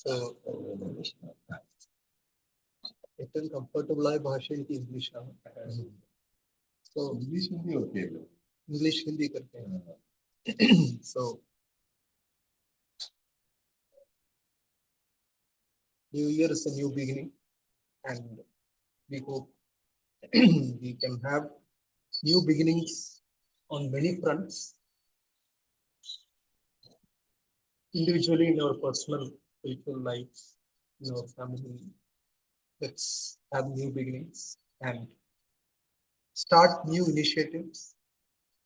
So एकदम comfortable है भाषा की इंग्लिश है. So इंग्लिश हिंदी होती है. इंग्लिश हिंदी करते हैं. So New Year is a new beginning, and we hope we can have new beginnings on many fronts, individually in our personal spiritual lives, in our family. Let's have new beginnings and start new initiatives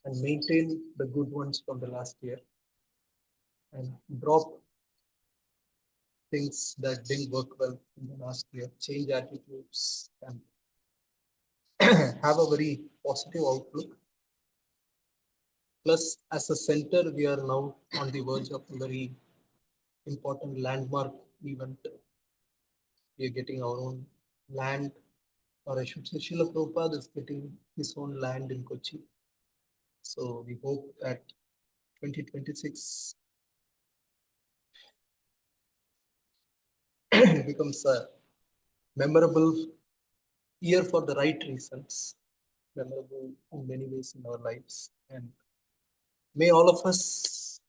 and maintain the good ones from the last year and drop things that didn't work well in the last year, change attitudes and have a very positive outlook. Plus, as a center, we are now on the verge of a very important landmark event. We are getting our own land, or I should say, Srila Prabhupada is getting his own land in Kochi. So we hope that 2026 becomes a memorable year for the right reasons, memorable in many ways in our lives. And may all of us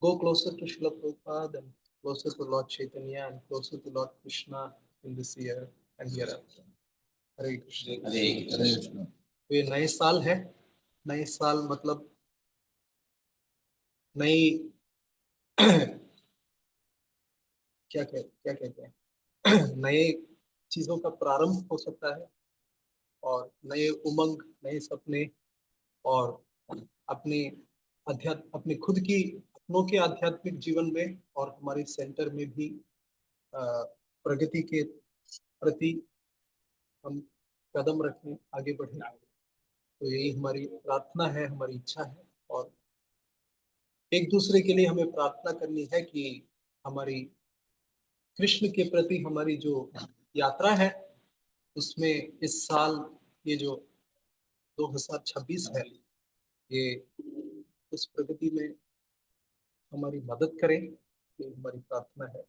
go closer to Srila Prabhupada and closer to Lord Chaitanya and closer to Lord Krishna in this year and hereafter. हरे कृष्ण. हरे कृष्ण. तो ये नए साल है. नए साल मतलब नई क्या कहते हैं नए चीजों का प्रारंभ हो सकता है और नए उमंग, नए सपने और अपने अपने खुद की अपनों के आध्यात्मिक जीवन में और हमारे सेंटर में भी प्रगति के प्रति हम कदम रखें, आगे बढ़ें. तो यही हमारी प्रार्थना है, हमारी इच्छा है. और एक दूसरे के लिए हमें प्रार्थना करनी है कि हमारी कृष्ण के प्रति हमारी जो यात्रा है उसमें इस साल ये जो 2026 है, ये उस प्रगति में हमारी मदद करें, ये हमारी प्रार्थना है.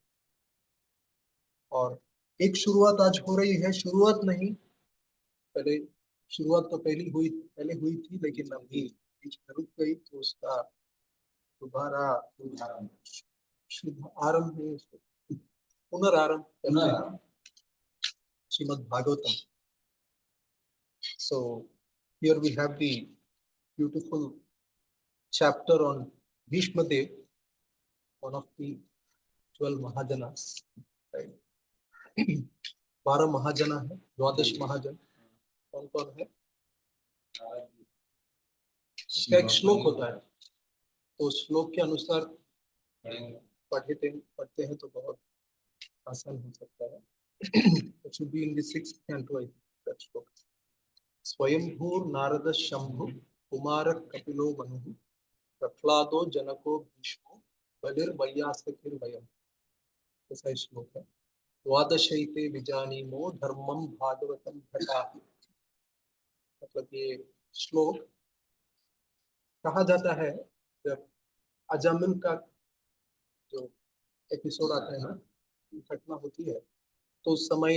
और एक शुरुआत आज हो रही है. शुरुआत नहीं, पहले शुरुआत तो पहले हुई थी, लेकिन अभी बीच में रुक गई. तो उसका दोबारा शुभ आरंभ है, पुनरारंभ करते हैं Shrimad Bhagavatam. So here we have the beautiful chapter on Bhishma Dev, one of the 12 Mahajanas. Right? 12 महाजना है, 12 महाजन कौन कौन है? इसका एक श्लोक होता है, तो श्लोक के अनुसार पढ़ते हैं तो बहुत आसान हो सकता है. It should be in the 6th canto, I think, that श्लोक. स्वयंभूर नारद शंभु कुमार कपिलो मनु प्रह्लादो जनको भीष्मो बलिर्वैयासकिर्वयम्. ऐसा श्लोक है. द्वादशैते विजानीमो धर्मम भागवतम भटा. मतलब ये श्लोक कहा जाता है जब अजामिल का जो एपिसोड आता है ना, घटना होती है, तो उस समय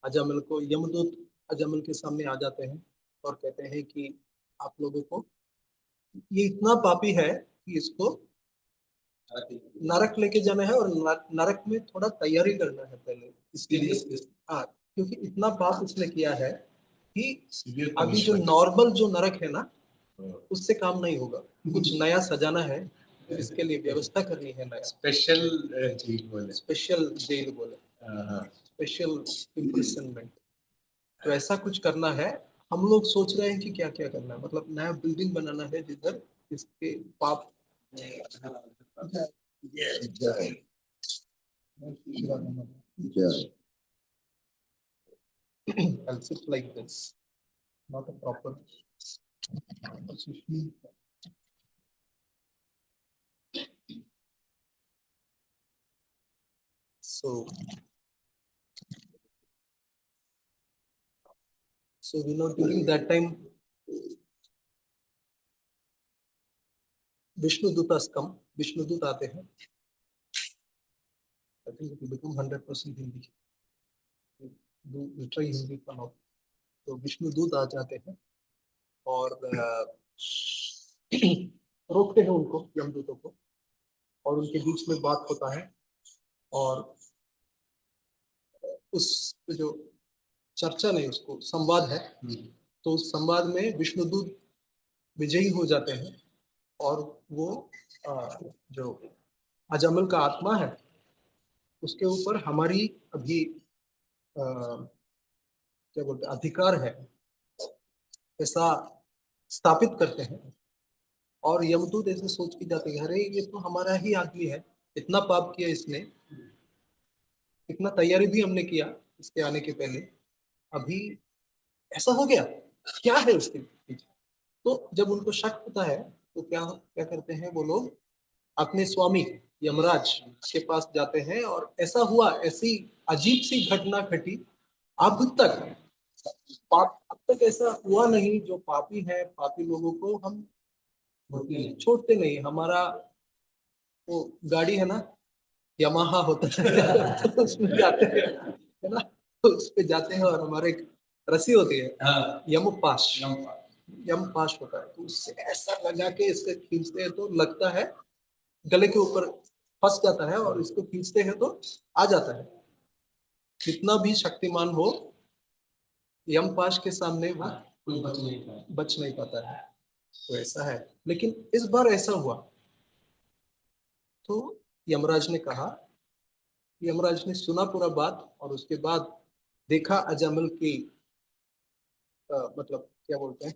अजामिल को यमदूत अजामिल के सामने आ जाते हैं और कहते हैं कि आप लोगों को ये इतना पापी है कि इसको नरक लेके जाना है और नरक में थोड़ा तैयारी करना है पहले इसके लिए. हाँ, क्योंकि इतना पाप उसने किया है कि अभी जो नॉर्मल जो नरक है ना, उससे काम नहीं होगा. कुछ नया सजाना है, इसके लिए व्यवस्था करनी है. नया स्पेशल जेल बोले, स्पेशल इम्प्रिजनमेंट. तो ऐसा कुछ करना है. हम लोग सोच रहे हैं कि क्या क्या करना है, मतलब नया बिल्डिंग बनाना है जिधर इसके पाप I'll sit like this, not a proper position. So during that time Vishnudoot आते हैं I think it will become 100% Hindi. Try Hindi for now. तो विष्णु दूत आ जाते हैं और रोकते हैं उनको, यमदूतों को, और उनके बीच में बात होता है। और उस जो चर्चा नहीं, उसको संवाद है, तो उस संवाद में विष्णुदूत विजयी हो जाते हैं और वो जो अजमल का आत्मा है उसके ऊपर हमारी अभी क्या बोलते हैं अधिकार है ऐसा स्थापित करते हैं। और यमदूत ऐसे सोच के जाते हैं, अरे ये तो हमारा ही आदमी है, इतना पाप किया इसने, इतना तैयारी भी हमने किया इसके आने के पहले, अभी ऐसा हो गया, क्या है उसके पीछे। तो जब उनको शक होता है तो क्या क्या करते हैं वो लोग, अपने स्वामी यमराज के पास जाते हैं और ऐसा हुआ, ऐसी अजीब सी घटना घटी, अब तक पाप, अब तक ऐसा हुआ नहीं, जो पापी है, पापी लोगों को हम छोड़ते नहीं। हमारा वो गाड़ी है ना, यमाहा होता है तो उसमें जाते हैं, है ना, तो उस पे जाते हैं और हमारे एक रस्सी होती है, यम पाश, यम पाश होता है, तो उससे ऐसा लगा के इससे खींचते हैं तो लगता है गले के ऊपर फंस जाता है, और इसको खींचते हैं तो आ जाता है। कितना भी शक्तिमान हो, यम पाश के सामने वो कोई बच नहीं पाता है। तो ऐसा है, लेकिन इस बार ऐसा हुआ। तो यमराज ने कहा, यमराज ने सुना पूरा बात और उसके बाद देखा अजामिल की मतलब क्या बोलते हैं,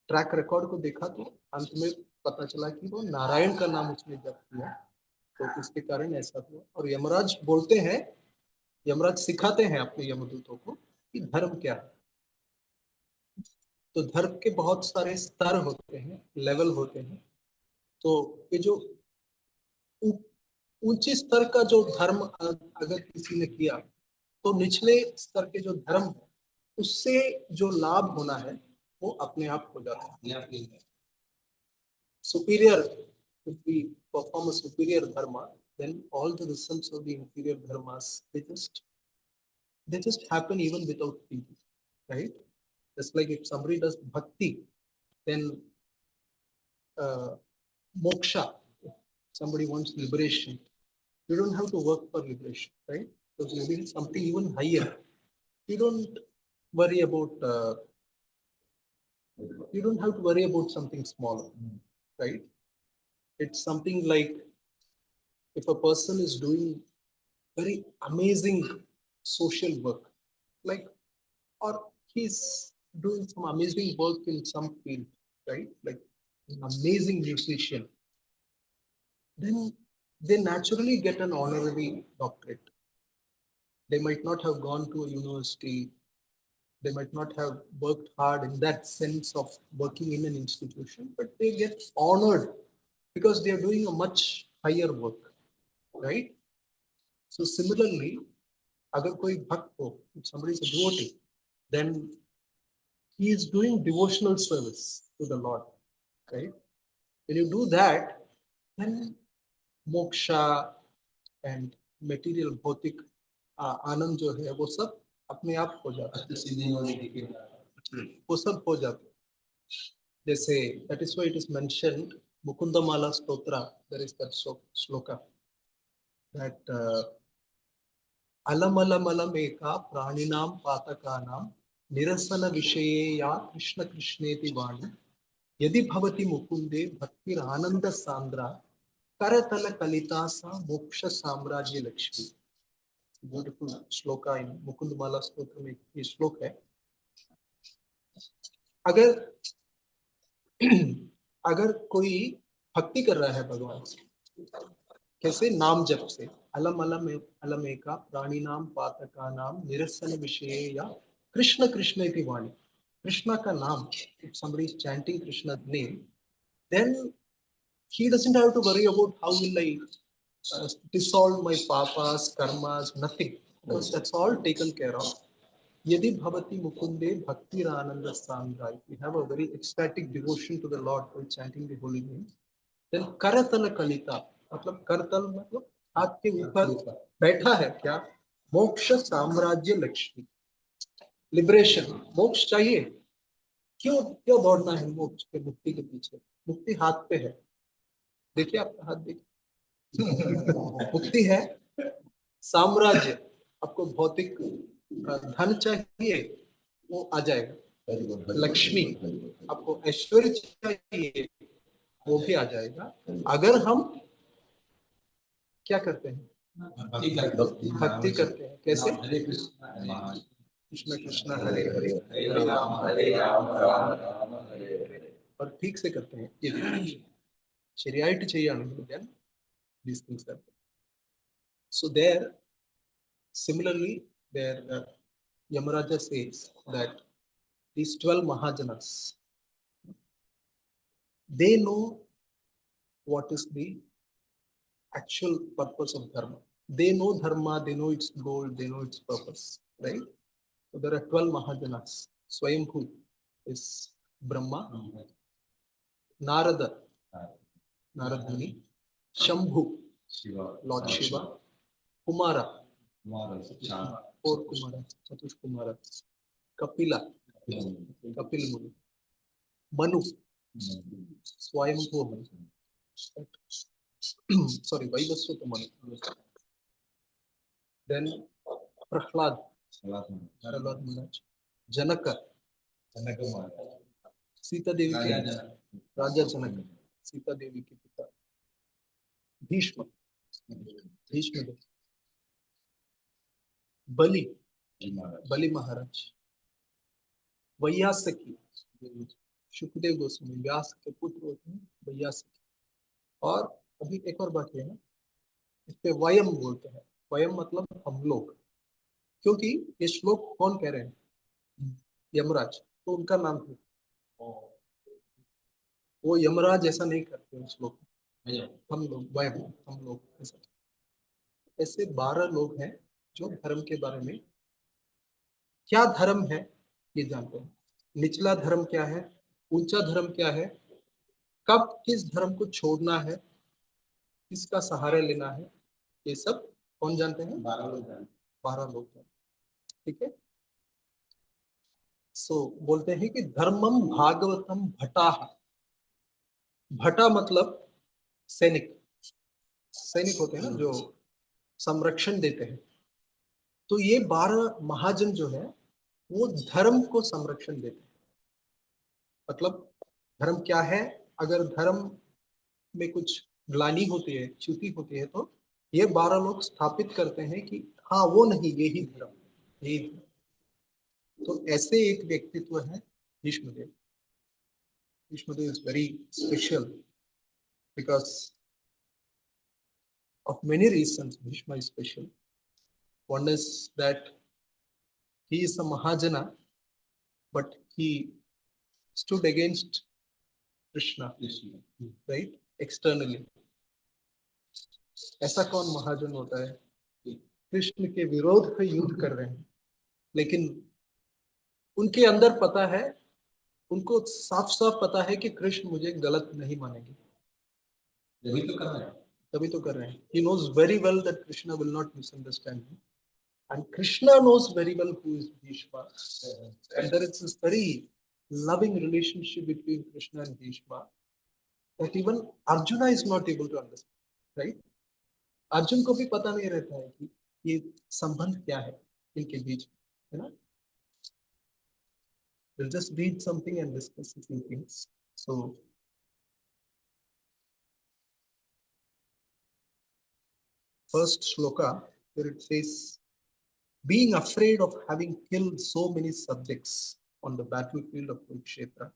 ट्रैक रिकॉर्ड को देखा, तो अंत में पता चला कि वो नारायण का नाम उसने जप किया, तो इसके कारण ऐसा हुआ। और यमराज बोलते हैं, यमराज सिखाते हैं अपने यमदूतों को कि धर्म क्या है। तो धर्म के बहुत सारे स्तर होते हैं, लेवल होते हैं। तो ये जो ऊंचे स्तर का जो धर्म अगर किसी ने किया, तो निचले स्तर के जो धर्म है उससे जो लाभ होना है वो अपने आप हो जाता है। Superior, if we perform a superior dharma, then all the results of the inferior dharmas, they just happen even without thinking, right? Just like if somebody does bhakti, then uh, moksha, somebody wants liberation, you don't have to work for liberation, right? Because maybe something even higher, you don't worry about you don't have to worry about something smaller, right? It's something like if a person is doing very amazing social work, like, or he's doing some amazing work in some field, right? Like an amazing musician, then they naturally get an honorary doctorate. They might not have gone to a university, they might not have worked hard in that sense of working in an institution, but they get honored because they are doing a much higher work, right? So similarly, agar koi bhakt ho, if somebody is a devotee, then he is doing devotional service to the Lord, right? When you do that, then moksha and material bhautik आनंद जो है वो सब अपने आप हो जाता है, वो सब हो जाता है। जैसे that is why it is mentioned Mukundamala Stotra, there is that shloka that अलम अलम अलम एका प्राणिनां पातकानां निरसन विषये या कृष्ण कृष्णेति वाणी यदि भवति मुकुंदे भक्तिर आनंद सांद्रा करतल कलिता सा मोक्ष साम्राज्य लक्ष्मी। ब्यूटीफुल श्लोका इन मुकुंदमाला स्तोत्र में ये श्लोक है। अगर अगर कोई भक्ति कर रहा है भगवान से, कैसे, नाम जप से, अलम अलम अलम एका प्राणी नाम पातका नाम निरसन विषय या कृष्ण कृष्ण की वाणी, कृष्णा का नाम, if somebody is chanting Krishna's name, then he doesn't have to worry about how will I dissolve my papas, karmas, nothing, because that's all taken care of. यदि भवति मुकुंदे भक्ति आनंद Sandra, if you have a very ecstatic devotion to the Lord by chanting the holy name, then करतल कलिता, मतलब करतल मतलब हाथ के ऊपर बैठा है क्या? मोक्ष साम्राज्य लक्ष्मी, लिबरेशन, मोक्ष चाहिए। क्यों क्यों दौड़ना है मोक्ष के, मुक्ति के पीछे? मुक्ति हाथ पे है, देखिए आपका हाथ देखिए। मुक्ति है। साम्राज्य, आपको भौतिक धन चाहिए, वो आ जाएगा। लक्ष्मी, आपको ऐश्वर्य चाहिए, वो भी आ जाएगा, अगर हम क्या करते हैं? भक्ति करते हैं। कैसे? हरे कृष्ण कृष्ण कृष्ण हरे हरे, हरे राम राम राम हरे हरे। और ठीक से करते हैं। ये शरीयत चाहिए हमें, then these things are there. So there, similarly, there Yamaraja says that these 12 Mahajanas, they know what is the actual purpose of dharma. They know dharma, they know its goal, they know its purpose, right? So there are 12 Mahajanas. Swayambhu is Brahma, Narada, Narad Muni, Shambhu, Lord Shiva, Kumara, four Kumara, Chatush Kumara, Kapila, Kapil Muni, Manu, Swayambhu Manu, sorry, Vaivasvata Manu, then Prahlad, Prahlad Maharaj, Janaka, Sita Devi के राजा जनक, सीता देवी के पिता, भीष्म, भीष्म देव, बलि, बलि महाराज, वैयासकी, सुखदेव गोस्वामी, व्यास के पुत्र होते हैं वैयासकी। और अभी एक और बात है ना, इस पे वयम बोलते हैं। वयम मतलब हम लोग, क्योंकि ये श्लोक कौन कह रहे हैं? यमराज, तो उनका नाम है। वो यमराज ऐसा नहीं करते हैं श्लोक, हम लोग, वयम, हम लोग ऐसा। ऐसे 12 लोग हैं जो धर्म के बारे में, क्या धर्म है ये जानते हैं। निचला धर्म क्या है, ऊंचा धर्म क्या है, कब किस धर्म को छोड़ना है, किसका सहारा लेना है, ये सब कौन जानते हैं? 12 लोग हैं। ठीक है। सो बोलते हैं कि धर्मम भागवतम भटा। भटा मतलब सैनिक, सैनिक होते हैं ना जो संरक्षण देते हैं। तो ये 12 महाजन जो है वो धर्म को संरक्षण देते हैं। मतलब धर्म क्या है, अगर धर्म में कुछ ग्लानि होती है, च्युति होती है, तो ये 12 लोग स्थापित करते हैं कि हाँ वो नहीं, यही धर्म, यही धर्म। तो ऐसे एक व्यक्तित्व है Bhishmadev. Bhishmadev is very special because of many reasons. Bhishma is special. One is that he is a Mahajana, but he stood against Krishna, right? Externally. ऐसा कौन महाजन होता है कृष्ण के विरोध में युद्ध कर रहे हैं, लेकिन उनके अंदर पता है, उनको साफ साफ पता है कि कृष्ण मुझे गलत नहीं मानेंगे, तभी तो कर रहे हैं, तभी तो कर रहे हैं। He knows very well that Krishna will not misunderstand him. And Krishna knows very well who is Bhishma. And there is this very loving relationship between Krishna and Bhishma that even Arjuna is not able to understand. Right? Arjun को भी पता नहीं रहता है कि ये संबंध क्या है इनके बीच, है ना? We'll just read something and discuss a few things. So, first shloka, where it says, being afraid of having killed so many subjects on the battlefield of Kurukshetra,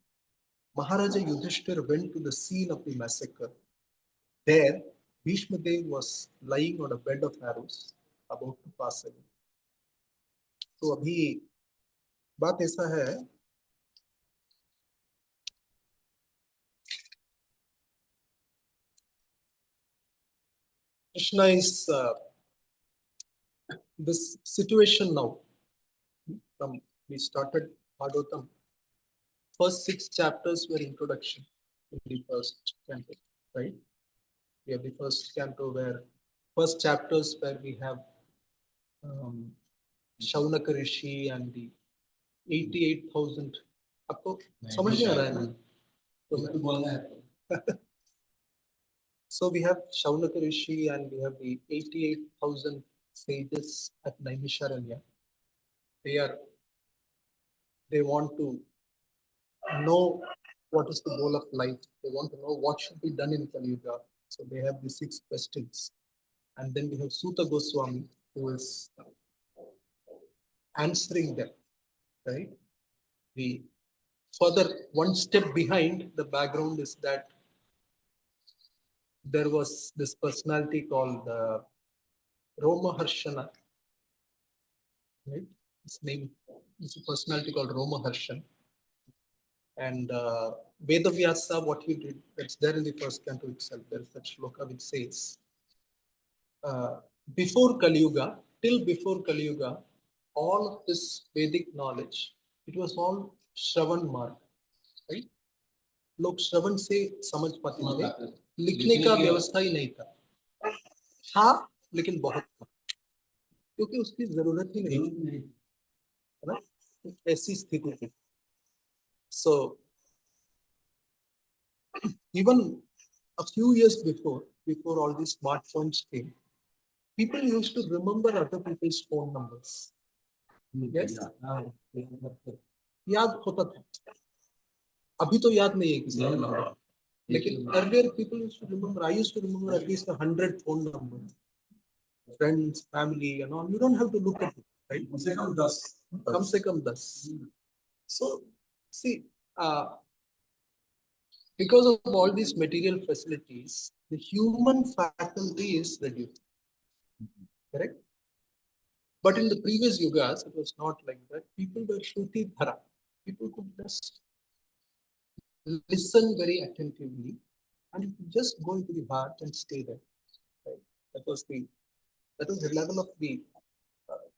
Maharaja Yudhishthir went to the scene of the massacre. There, Bhishma Dev was lying on a bed of arrows, about to pass away. तो अभी बात ऐसा है, Krishna is this situation now. From we started Bhagavatam, first 6 chapters were introduction in the first canto, right? We have the first canto where first chapters where we have Shaunaka Rishi and the 88,000. आपको समझ नहीं आ रहा है ना? So we have Shaunaka Rishi and we have the 88,000 sages at Naimisharanya. They want to know what is the goal of life. They want to know what should be done in Kali Yuga. So they have the 6 questions. And then we have Suta Goswami who is answering them, right? The further one step behind the background is that there was this personality called Roma Harshana, right? His name is a personality called Roma Harshan. And Vedavyasa, what he did, that's there in the first canto itself. There is that shloka which says, before Kali Yuga, till before Kali Yuga, all of this Vedic knowledge, it was all Shravan Marg, right? लोग श्रवण से समझ पाते थे, लिखने का व्यवस्था ही नहीं था लेकिन बहुत था, क्योंकि उसकी जरूरत ही नहीं थी, है ना? ऐसी स्थिति थी. So even a few years before all these smartphones came, people used to remember other people's phone numbers. Yes? याद होता था. अभी तो याद नहीं है किसी का नंबर, लेकिन earlier people used to remember. I used to remember at least 100 phone numbers, friends, family, and all. You don't have to look at it, right? कम से कम 10. So see, because of all these material facilities, the human faculty is reduced. Correct? But in the previous yugas, it was not like that. People were shruti dhara. People could just listen very attentively and just go into the heart and stay there. Right? That was the level of the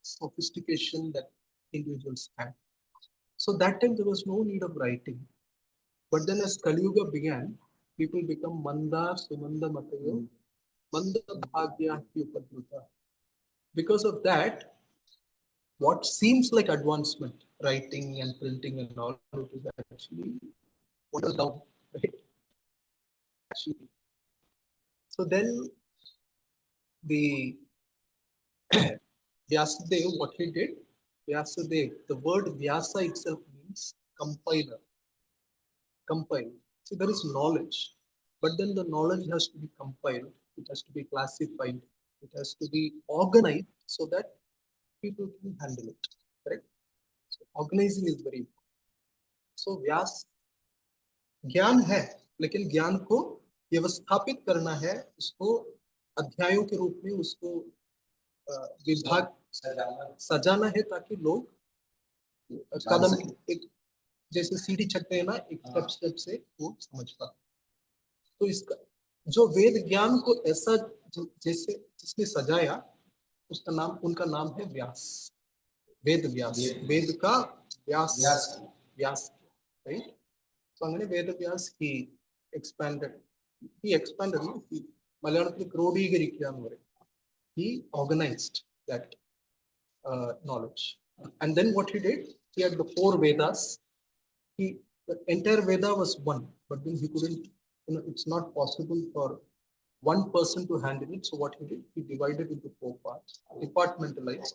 sophistication that individuals had. So that time there was no need of writing. But then as Kali Yuga began, people become Mandar, Sumanda Matayo, Manda Bhagya Hyupadruta. Because of that, what seems like advancement, writing and printing and all, it is actually what is down, right? Actually. So then the Vyasadeva, what he did, Vyasadeva, the word Vyasa itself means compiler. Compile. So there is knowledge, but then the knowledge has to be compiled, it has to be classified, it has to be organized so that people can handle it. Correct? So organizing is very important. So व्यास ज्ञान है, लेकिन ज्ञान को व्यवस्थापित करना है, उसको अध्यायों के रूप में उसको विभाग सजाना है, ताकि लोग कदम एक जैसे सीढ़ी चढ़ते हैं ना, एक स्टेप से वो समझ पाते. तो इसका जो वेद ज्ञान को ऐसा जैसे जिसने सजाया, उसका नाम, उनका नाम है व्यास. वेद व्यास, वेद का व्यास, व्यास, right? So അങ്ങനെ വേദവ്യാസ് he expanded മലയാളത്തിൽ ക്രോഡീകരിക്കുക എന്ന് പറയും. He organized that knowledge, and then what he did, he had the 4 Vedas. The entire Veda was one, but then he couldn't, it's not possible for one person to handle it. So what he did, he divided into 4 parts, departmentalized,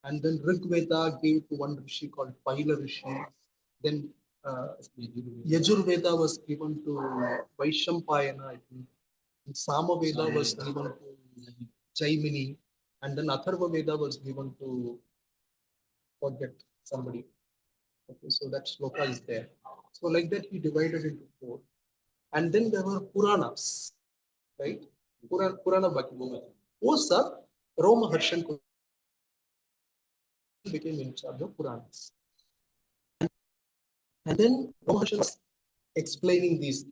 and then Rig Veda gave to one rishi called Paila Rishi. Then Yajur Veda was given to Vaishampayana, I think. And Sama Veda was given to Jaimini, and then Atharva Veda was given to, forget somebody. Okay, so that shloka is there. So like that he divided into 4. And then there were Puranas, right? Purana Bhagavatam. वो सब Roma Harshan became in charge of Puranas. And then Roma Harshan was explaining these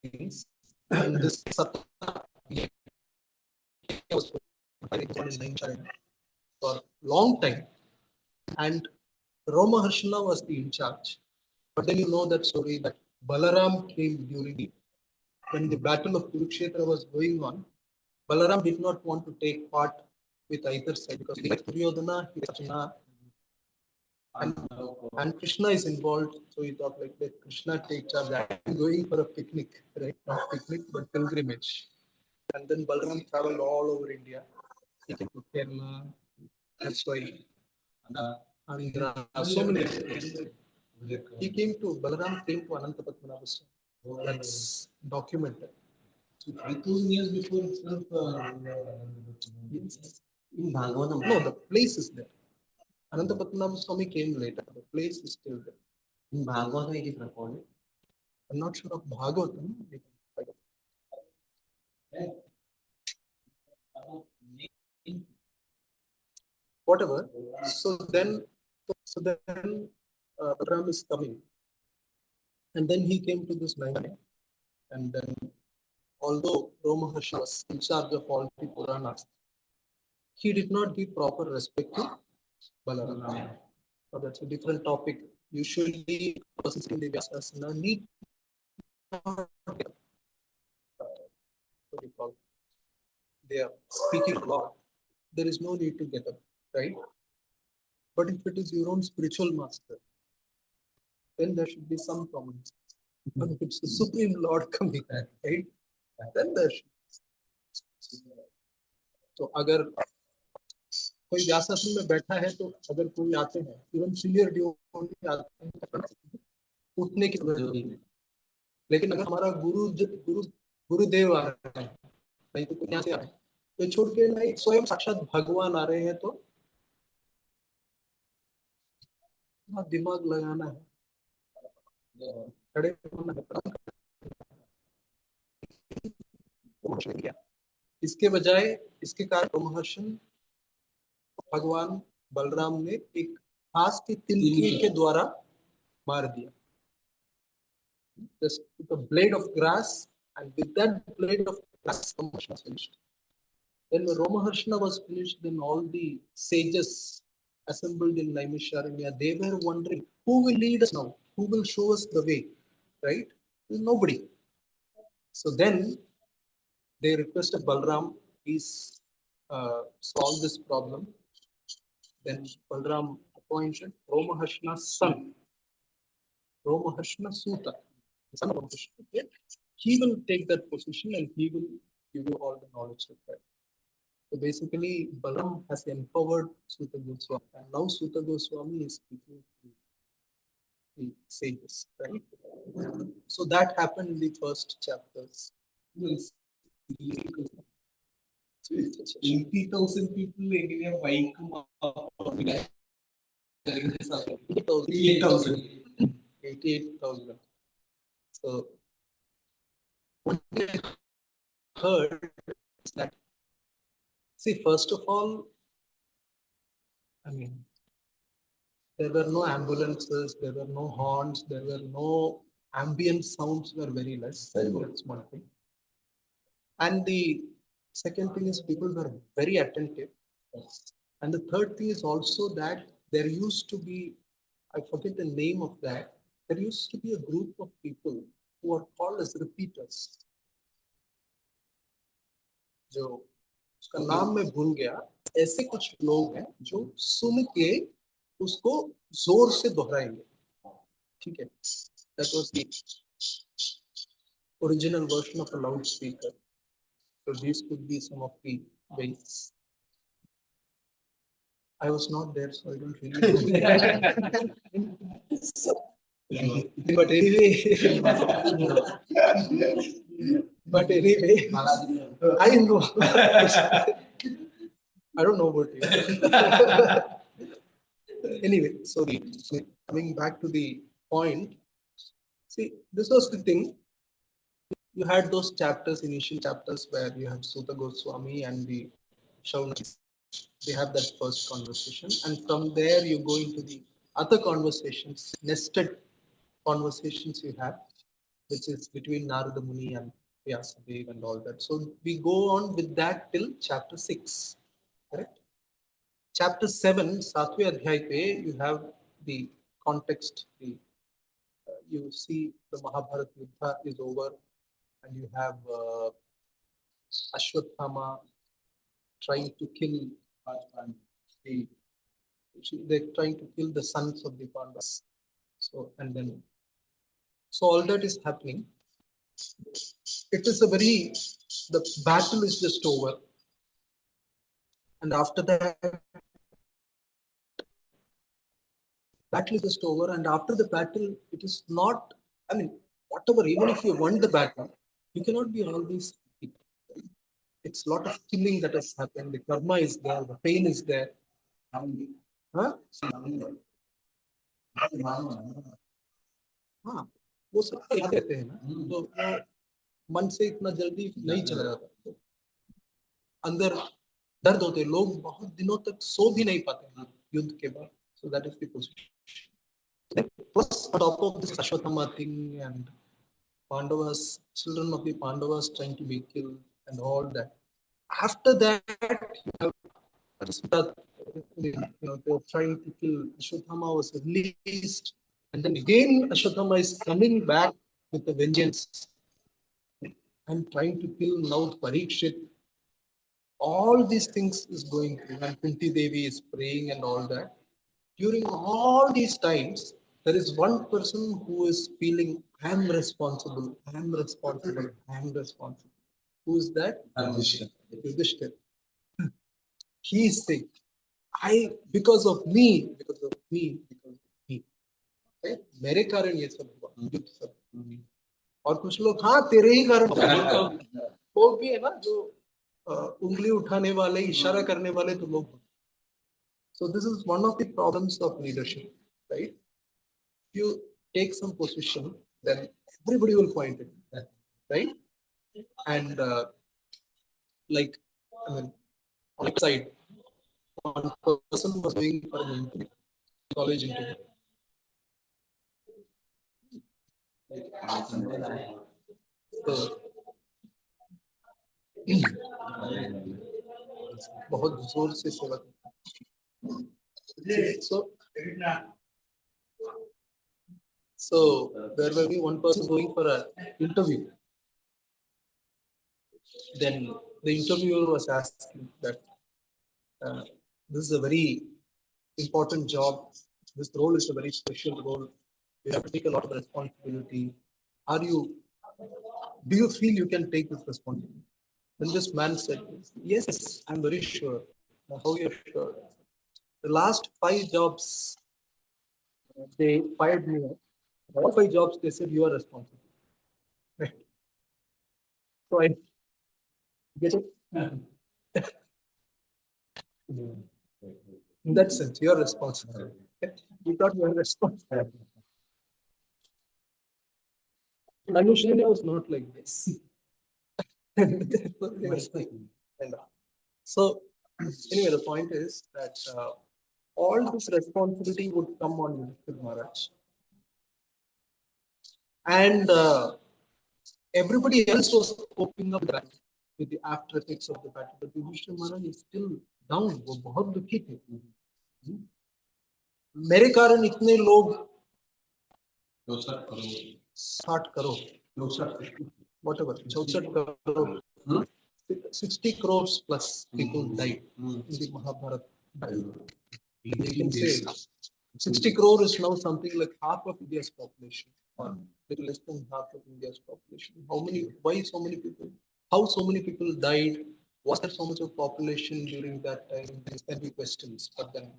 things. And this Satta was for a long time. And Roma Harshana was the in charge. But then you know that story that Balaram came during when the battle of Kurukshetra was going on. Balaram did not want to take part with either side because he likes Duryodhana, he likes Arjuna, and, and Krishna is involved. So he thought like let Krishna take charge. I'm going for a picnic, right? Not picnic, but pilgrimage. And then Balaram traveled all over India. He came to Kerala, that's why Andhra, so many places. He came to Balaram came to Anantapatmanabha Swami. That's documented. 3,000 years before itself, yes. In Bhagavatam. No, the place is there. Anantapatmanabha Swami came later. The place is still there. In Bhagavatam, it is recorded. I'm not sure of Bhagavatam. Whatever. So then, Balaram is coming, and then he came to this Nayana, and then although Romaharsha was in charge of all the Puranas, he did not give proper respect to Balaram. So that's a different topic. Usually, persons in the Vyasasana need not get, what do you call, they are speaking a lot. There is no need to get up, right? But if it is your own spiritual master, then there should be some common sense. But if it's the Supreme Lord coming, right? Then there should. तो अगर कोई व्यासासन में बैठा है तो अगर कोई आते हैं इवन सीनियर डिवोटी आते हैं उठने की जरूरत नहीं, लेकिन अगर हमारा गुरुदेव आ रहे हैं नहीं तो कोई यहाँ से आ रहे हैं तो छोड़ के नहीं स्वयं साक्षात भगवान आ रहे हैं तो दिमाग लगाना है, खड़े होना है। इसके बजाय इसके कारण रोमहर्षण भगवान बलराम ने एक घास के तिनके के द्वारा मार दिया। Just with a blade of grass, and with that blade of grass, Romaharshana was finished. When Romaharshana was finished, then all the sages assembled in Naimisharanya, they were wondering, who will lead us now? Who will show us the way? Right? Nobody. So then they requested Balram, please solve this problem. Then Balram appointed Romaharshana's son, Romaharshana Suta, the son of Romaharshana. He will take that position and he will give you all the knowledge required. So basically, Balaram has empowered Suta Goswami, and now Suta Goswami is speaking to the sages, right? So that happened in the first chapters. 80,000 people എങ്ങനെയാ ബൈക്കും 88,000. So what I heard is that, see, first of all, I mean, there were no ambulances, there were no horns, there were no ambient sounds were very less. That's one thing. And the second thing is people were very attentive. And the third thing is also that there used to be, I forget the name of that, there used to be a group of people who are called as repeaters. जो उसका नाम मैं भूल गया, ऐसे कुछ लोग हैं जो सुन के उसको जोर से दोहराएंगे, ठीक है? That was the original version of a loudspeaker. So these could be some of the ways. I was not there, so I don't really know. But anyway, I know. I don't know about you. Anyway, so coming back to the point, see, this was the thing. You had those chapters, initial chapters, where you have Suta Goswami and the Shaunakis. They have that first conversation, and from there you go into the other conversations, nested conversations you have, which is between Narada Muni and Vyasadeva and all that. So we go on with that till chapter 6, correct? Chapter 7, Satvi Adhyay pe, you have the context, you see the Mahabharata Yuddha is over, and you have Ashwatthama trying to kill the they're trying to kill the sons of the Pandavas. So and then so all that is happening. It is a very the battle is just over, and after that battle is just over, and after the battle it is not. I mean, whatever, even if you won the battle, you cannot be always happy. It's a lot of killing that has happened. The karma is there, the pain is there. Huh? हाँ, वो सब कहते हैं ना, तो वो मन से इतना जल्दी नहीं चला जाता, तो अंदर दर्द होते, लोग बहुत दिनों तक सो भी नहीं पाते हैं युद्ध के बाद. So that is the position. Plus, on top of this Ashwatthama thing and Pandavas, children of the Pandavas trying to be killed and all that. After that, you have Parasita, they were trying to kill Ashwatthama was released, and then again Ashwatthama is coming back with a vengeance and trying to kill now Parikshit. All these things is going through, and Kunti Devi is praying and all that. During all these times, there is one person who is feeling, I am responsible, I am responsible, I am responsible. Who is that? Yudhishthir. He is saying, because of me, because of me, because of me. Okay? मेरे कारण ये सब हुआ, युद्ध सब. और कुछ लोग हाँ तेरे ही कारण वो भी है ना, जो उंगली उठाने वाले, इशारा करने वाले तो लोग. So this is one of the problems of leadership, right? If you take some position, then everybody will point it, right? And like, I mean, on the side, one person was doing for an interview, college interview. So, बहुत जोर से सेवा. So there will be one person going for an interview. Then the interviewer was asking that this is a very important job. This role is a very special role. You have to take a lot of responsibility. Do you feel you can take this responsibility? Then this man said, yes, I'm very sure. How you're sure? The last 5 jobs, they fired me. All 5 jobs, they said you are responsible. Right? So I get it. In that sense, you are responsible. You thought you are responsible. Anushka was not like this. So, anyway, the point is that all this responsibility would come on Yudhishthira Maharaj. And everybody else was coping up with the after effects of the battle. But Yudhishthira Maharaj is still down. वो बहुत दुखी थे. मेरे कारण इतने लोग 60 crore whatever 64 crore 60 crores plus people died in the Mahabharata battle. You can say 60 crore is now something like half of India's population, or little less than half of India's population. Why so many people? How so many people died? Was there so much of population during that time? These can be questions. But then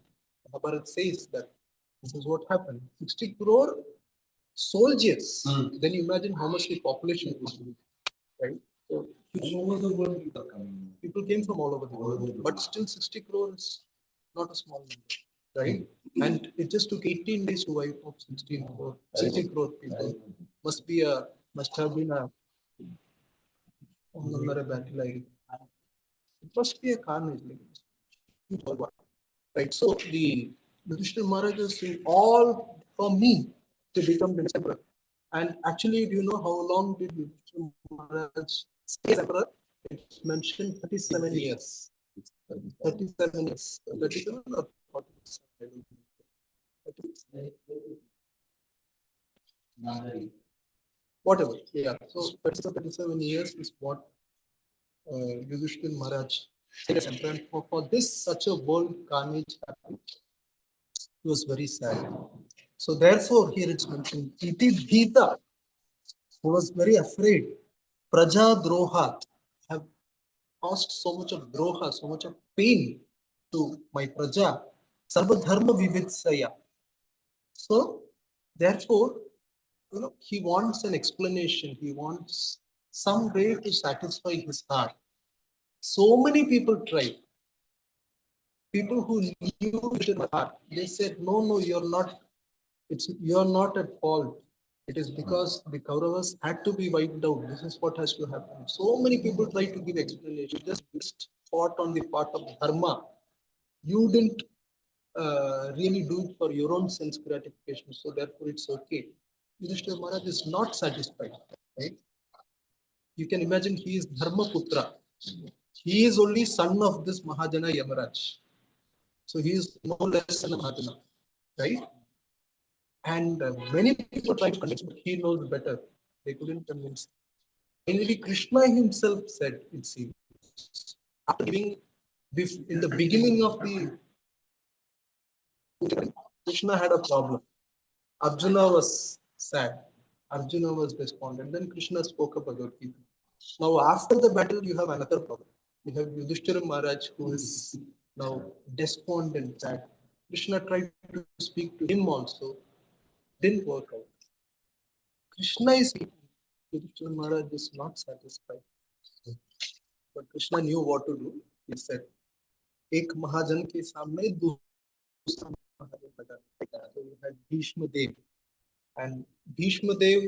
Mahabharata says that this is what happened. 60 crore soldiers. Then you imagine how much the population would be, right? So all over the world people came from all over the world, but still 60 crore is not a small number, right? And it just took 18 days to wipe off 60 crore people. Must have been a battle. It must be a carnage, right? So the Yudhishthira Maharaj is saying, all for me to become the emperor. And actually, do you know how long did Yudhishthira Maharaj stay as emperor? It's mentioned 37 years. 37 years. 37 or 47? Whatever. Yeah. So 37 years is what Yudhishthir Maharaj and for this such a world carnage happened. He was very sad. So therefore, here it's mentioned, Iti Bhita, he was very afraid. Praja Drohat, have caused so much of droha, so much of pain to my praja. Sarva Dharma Vividsaya. So therefore, he wants an explanation. He wants some way to satisfy his heart. So many people tried. People who knew it in my heart, they said, no, no, you're not at fault. It is because the Kauravas had to be wiped out. This is what has to happen. So many people try to give explanation. Just fought on the part of dharma. You didn't really do it for your own sense gratification. So therefore, it's okay. Yudhishthira Maharaj is not satisfied. Right? You can imagine he is Dharma Putra. He is only son of this Mahajana Yamaraj. So he is no less than a Mahajana. Right? And many people tried to convince, but he knows better. They couldn't convince. Finally, Krishna himself said, it seems, after giving this in the beginning of the Krishna had a problem. Arjuna was sad. Arjuna was despondent. Then Krishna spoke of Bhagavad Gita. Now, after the battle, you have another problem. You have Yudhishthira Maharaj, who is now despondent, sad. Krishna tried to speak to him also, didn't work out. Krishna is Yudhishthira Maharaj is not satisfied. But Krishna knew what to do. He said, एक महाजन के सामने दूसरा महाजन लगा. So you had Bhishma Dev. And Bhishma Dev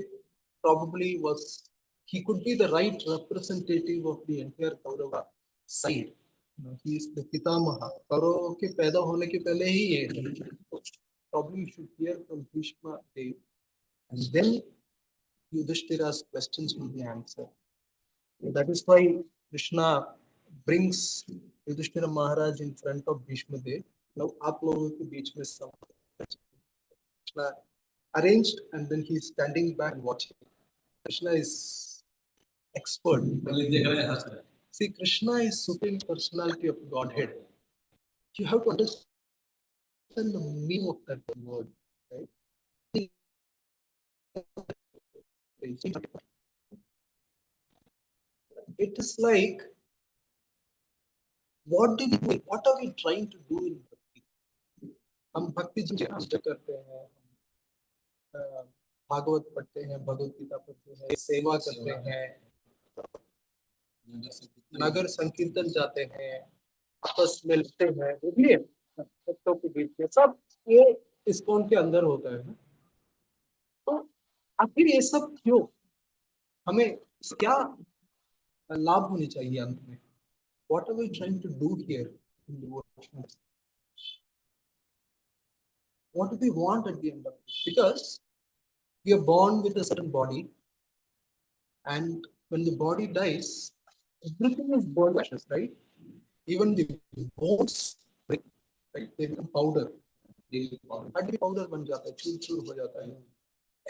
probably was, he could be the right representative of the entire Kaurava side. He is the Pitamaha. Kaurava के पैदा होने के पहले ही ये. Probably you should hear from Bhishma Dev. And then Yudhishthira's questions will be answered. That is why Krishna brings Yudhishthira Maharaj in front of Bhishma Dev. Now आप लोगों के बीच में सब Krishna arranged, and then he's standing back and watching. Krishna is expert. See, Krishna is supreme personality of Godhead. You have to understand the meaning of that word, right? It is like, what do we do? What are we trying to do in bhakti? हम भक्ति जी करते हैं, भागवत पढ़ते हैं, भगवत गीता पढ़ते हैं, सेवा करते हैं, नगर संकीर्तन जाते हैं, आपस में मिलते हैं, वो भी है भक्तों के बीच में, सब ये इस्कॉन के अंदर होता है ना. तो आखिर ये सब क्यों, हमें क्या लाभ होनी चाहिए अंत में? What are we trying to do here in devotion? What do we want at the end of it? Because we are born with a certain body, and when the body dies, everything is burned to ashes, right? Even the bones break, right? They become powder. हड्डी powder बन जाता है, चूर चूर हो जाता है.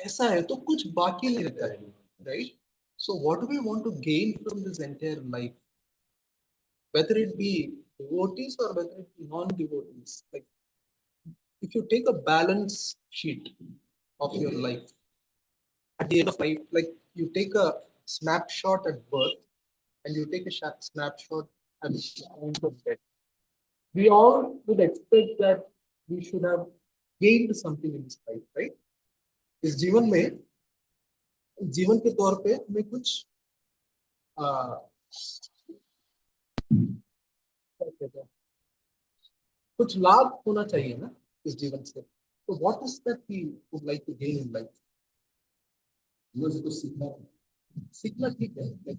ऐसा है तो कुछ बाकी नहीं रहता है, right? So what do we want to gain from this entire life? Whether it be devotees or whether it be non-devotees, like if you take a balance sheet of your life, at the end of life, like you take a snapshot at birth and you take a snapshot at the end of death. We all would expect that we should have gained something in this life, right? इस जीवन में, जीवन के तौर पे हमें कुछ कुछ लाभ होना चाहिए ना इस जीवन से. So what is that we would like to gain in life? उसको सीखना, सीखना ठीक है.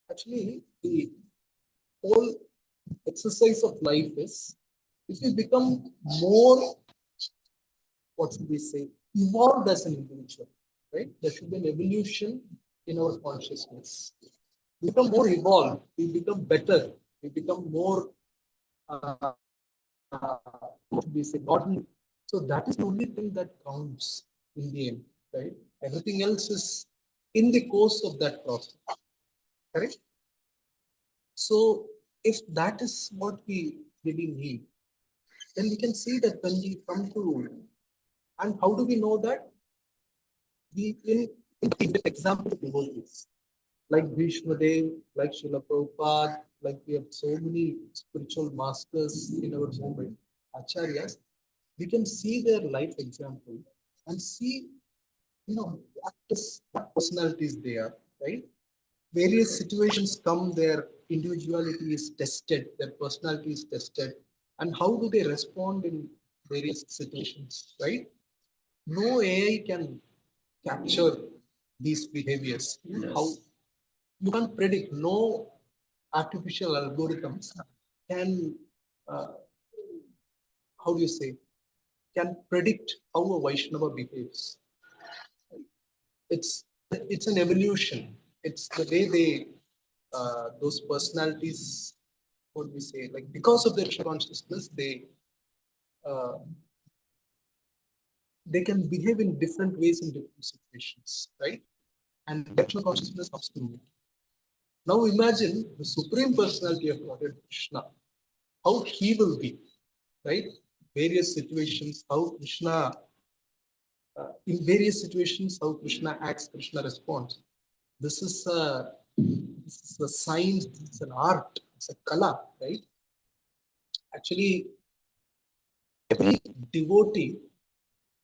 Actually, the whole exercise of life is, if we become more, what should we say, evolved as an individual, right? There should be an evolution in our consciousness. We become more evolved, we become better, we become more, what should we say, godly. So that is the only thing that counts in the end, right? Everything else is in the course of that process, correct? So if that is what we really need, then we can see that when we come to, and how do we know that? We in example devotees like Bhishma Dev, like Srila Prabhupada, like we have so many spiritual masters in our movement, acharyas, we can see their life example and see, what personalities they are, right? Various situations come, their individuality is tested, their personality is tested, and how do they respond in various situations, right? No AI can capture these behaviors. Yes. How you can't predict. No artificial algorithms can, uh, how do you say, can predict how a Vaishnava behaves. It's an evolution. It's the way they those personalities. What do we say? Like because of their consciousness, uh, they can behave in different ways in different situations, right? And Krishna consciousness comes through it. Now imagine the supreme personality of Godhead Krishna, how he will be, right? Various situations, how Krishna, in various situations, how Krishna acts, Krishna responds. This is a, this is a science, it's an art, it's a kala, right? Actually, every devotee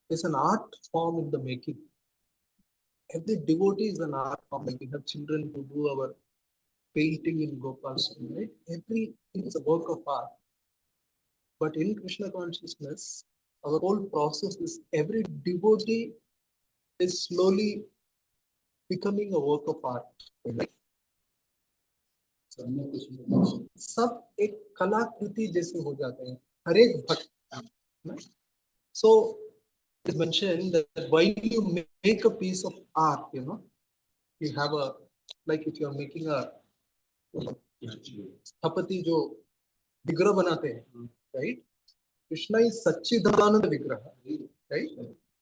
is an art form in the making. Every devotee is an art form. Like we have children who do our painting in Gopal, right? Everything is a work of art. But in Krishna consciousness, our whole process is every devotee is slowly becoming a work of art. Right? सब एक कलाकृति जैसे हो जाते हैं हर एक भक्त. So it's mentioned that while you make a piece of art, you have a, like if you're making a स्थपति जो विग्रह बनाते हैं, right? Krishna is Satchidananda Vigraha, right?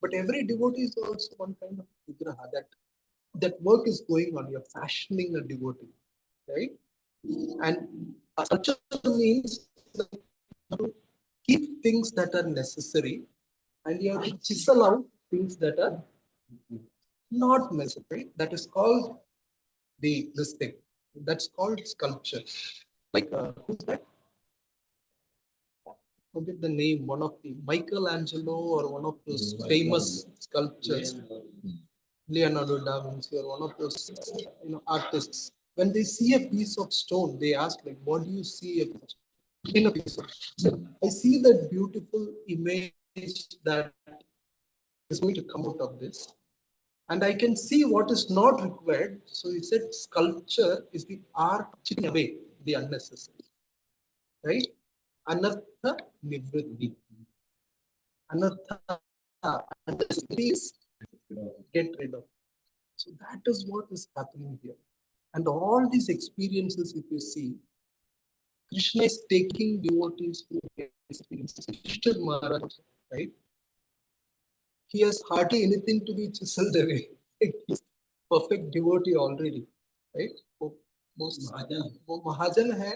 But every devotee is also one kind of Vigraha. That work is going on. You're fashioning a devotee, right? And sculpture means that you have to keep things that are necessary, and you have to chisel out things that are not necessary. That is called this thing. That's called sculpture. Like who's that? Forget the name. One of the Michelangelo or one of those famous sculptures, Leonardo da Vinci or one of those artists. When they see a piece of stone, they ask like, "What do you see in a piece of stone?" I see that beautiful image that is going to come out of this, and I can see what is not required. So he said, sculpture is the art of chipping away the unnecessary, right? Anartha nivritti. Anartha unnecessary is get rid of. So that is what is happening here. And all these experiences, if you see, Krishna is taking devotees through experiences. Maharaj, right? He has hardly anything to be chiseled away. He's perfect devotee already, right? वो महाजन है,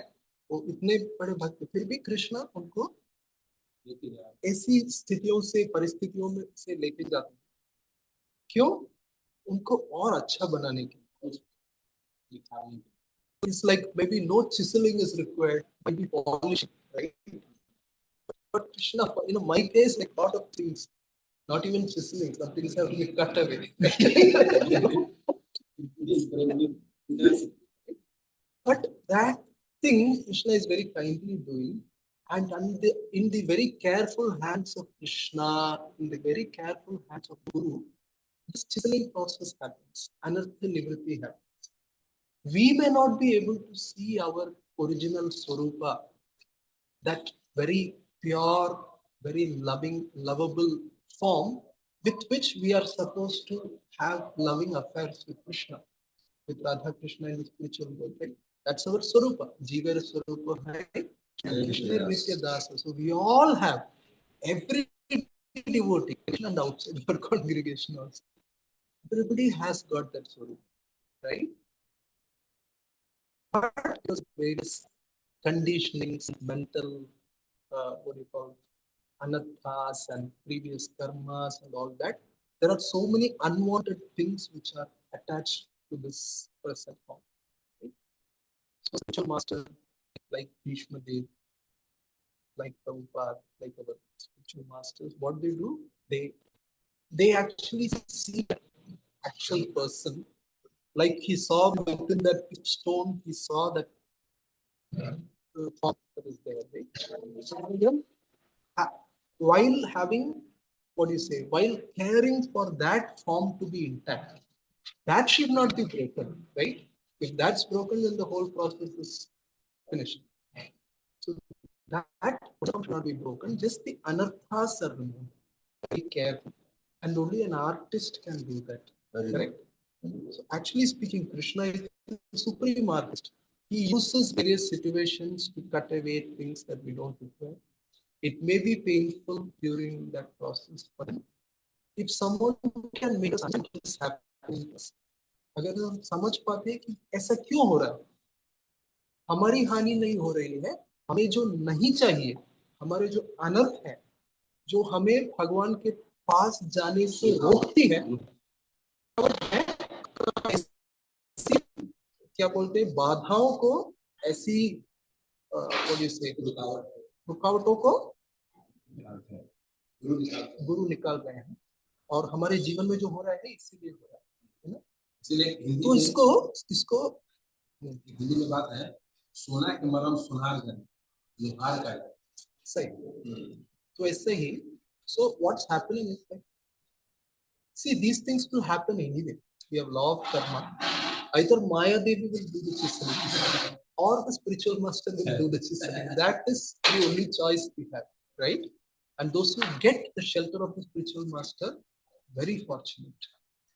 वो इतने बड़े भक्त, फिर भी कृष्णा उनको ऐसी स्थितियों से परिस्थितियों में से लेके जाते हैं. क्यों? उनको और अच्छा बनाने के लिए. It's like maybe no chiseling is required, maybe polishing, right? But Krishna, my case, like lot of things, not even chiseling, some things have to be cut away. But that thing Krishna is very kindly doing, and in the very careful hands of Krishna, in the very careful hands of Guru, this chiseling process happens, anartha nivritti happens. We may not be able to see our original Swarupa, that very pure, very loving, lovable form with which we are supposed to have loving affairs with Krishna, with Radha Krishna in the spiritual world. Right? That's our Swarupa. Jiva Swarupa hai, and Krishna is Nitya Dasa. So we all have, every devotee, and outside our congregation also. Everybody has got that Swarupa, right? but because various conditionings, mental, what do you call, anarthas and previous karmas and all that, there are so many unwanted things which are attached to this present form. Right? So spiritual master like Bhishma Dev, like Prabhupada, like our spiritual masters, what they do, they actually see the actual person. Like he saw within that stone, he saw that form that is there. Right? So again, while having, what do you say, while caring for that form to be intact, that should not be broken, right? If that's broken, then the whole process is finished. So that form should not be broken. Just the anarthas are removed. Very careful. And only an artist can do that. Correct? So actually speaking, Krishna is the supreme artist. He uses various situations to cut away things that we don't require. It may be painful during that process, but if someone can make us understand what is happening to us, अगर हम समझ पाते हैं कि ऐसा क्यों हो रहा है, हमारी हानि नहीं हो रही है, हमें जो नहीं चाहिए, हमारे जो अनर्थ है, जो हमें भगवान के पास जाने से रोकती है, ऐसी क्या बोलते हैं बाधाओं को, ऐसी रुकावटों को गुरु निकाल रहे हैं और हमारे जीवन में जो हो रहा है इसीलिए हो रहा है ना। इसलिए तो इसको इसको हिंदी में बात है, सोना के मरम सुनार जाने, लोहार का सही। तो ऐसे ही, so what's happening is like, see, these things will happen anyway. We have law of karma. Either Maya Devi will do the chiseling or the spiritual master will do the chiseling. That is the only choice we have, right? And those who get the shelter of the spiritual master, very fortunate,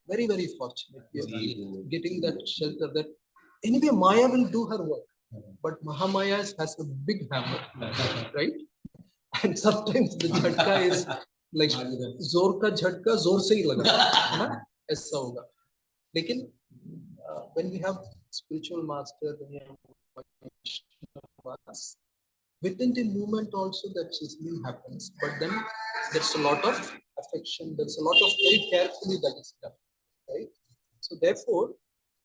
very, very fortunate. We are getting that shelter. That anyway, Maya will do her work, but Mahamaya has a big hammer, right? And sometimes the झटका is like जोर का झटका जोर से ही लगा, है ना, ऐसा होगा. लेकिन when we have spiritual master, when we have within the movement also that chiseling happens, but then there's a lot of affection, there's a lot of very carefully that is done, right? So therefore,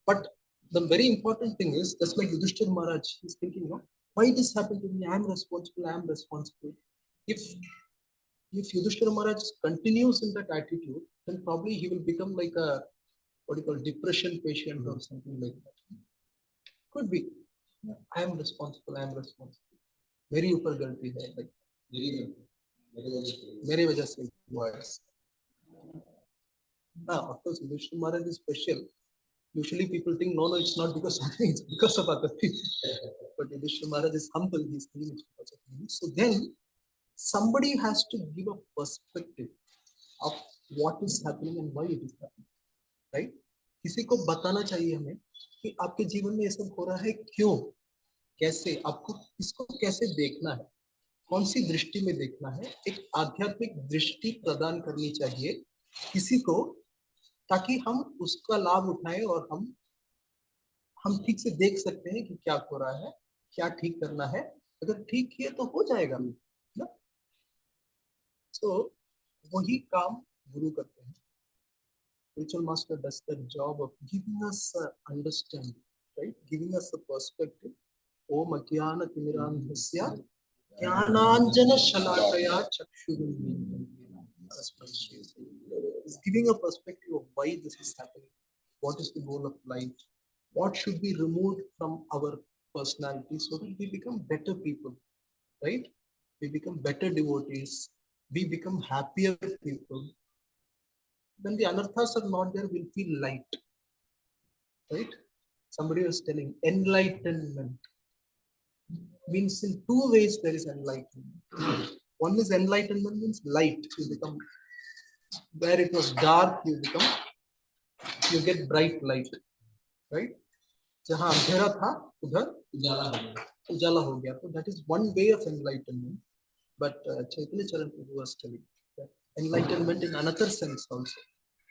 but the very important thing is, that's like Yudhishthir Maharaj, he's thinking, you know, why this happened to me? I'm responsible. If Yudhishthira Maharaj continues in that attitude, then probably he will become like a, what do you call, depression patient or something like that. Could be. I am responsible. मेरी ऊपर गलती है, like मेरे वजह से हुआ है. Of course, Yudhishthira Maharaj is special. Usually people think, no, it's not because of me, it's because of other people. But Yudhishthira Maharaj is humble, he's thinking it's because of me. So then somebody has to give a perspective of what is happening and why it is happening, right? किसी को बताना चाहिए हमें कि आपके जीवन में ये सब हो रहा है क्यों, कैसे, आपको इसको कैसे देखना है, कौन सी दृष्टि में देखना है. एक आध्यात्मिक दृष्टि प्रदान करनी चाहिए किसी को, ताकि हम उसका लाभ उठाएं और हम ठीक से देख सकते हैं कि क्या हो रहा है, क्या ठीक करना है. अगर ठीक है तो हो जाएगा ना. So वही काम गुरु करते हैं. Spiritual master does the job of giving us understanding, right? Giving us a perspective. Om Agyana Timirandhasya Jnananjana Shalakaya Chakshurunmilitam. It's giving a perspective of why this is happening. What is the goal of life? What should be removed from our personality so that we become better people, right? We become better devotees. We become happier people. When the anarthas are not there, we'll feel light, right? Somebody was telling enlightenment means in two ways there is enlightenment. One is enlightenment means light. You become, where it was dark, you get bright light, right? जहाँ अंधेरा था उधर उजाला हो गया. So that is one way of enlightenment. But Chaitanya Charan Prabhu was telling that enlightenment in another sense also.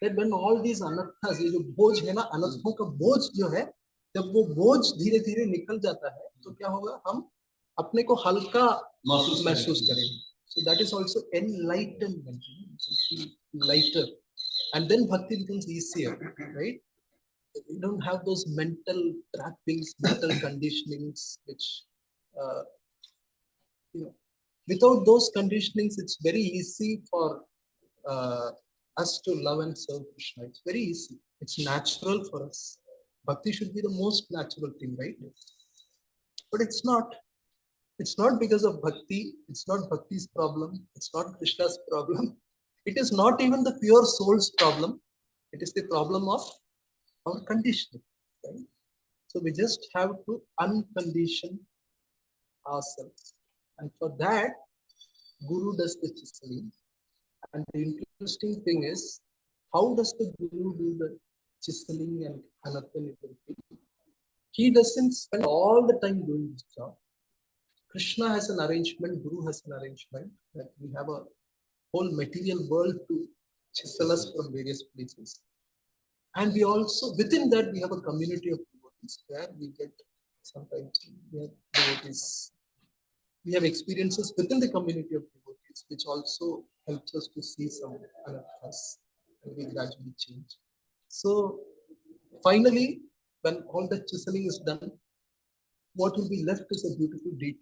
That when all these anarthas, ये जो बोझ है ना, अनर्थों का बोझ जो है, जब वो बोझ धीरे धीरे निकल जाता है तो क्या होगा, हम अपने को हल्का महसूस करेंगे. So that is also enlightenment. You can feel lighter, and then bhakti becomes easier, right? We don't have those mental trappings, mental conditionings, which uh, you know, without those conditionings, it's very easy for uh, us to love and serve Krishna. It's very easy. It's natural for us. Bhakti should be the most natural thing, right? But it's not. It's not because of bhakti. It's not bhakti's problem. It's not Krishna's problem. It is not even the pure soul's problem. It is the problem of our conditioning. Right? So we just have to uncondition ourselves. And for that, Guru does the chiseling. And the interesting thing is, how does the Guru do the chiseling and anathanability? He doesn't spend all the time doing this job. Krishna has an arrangement, Guru has an arrangement that we have a whole material world to chisel us from various places. And we also, within that, we have a community of devotees where we get sometimes we have devotees. We have experiences within the community of devotees, which also helps us to see some us, and we gradually change. So finally, when all the chiseling is done, what will be left is a beautiful deity.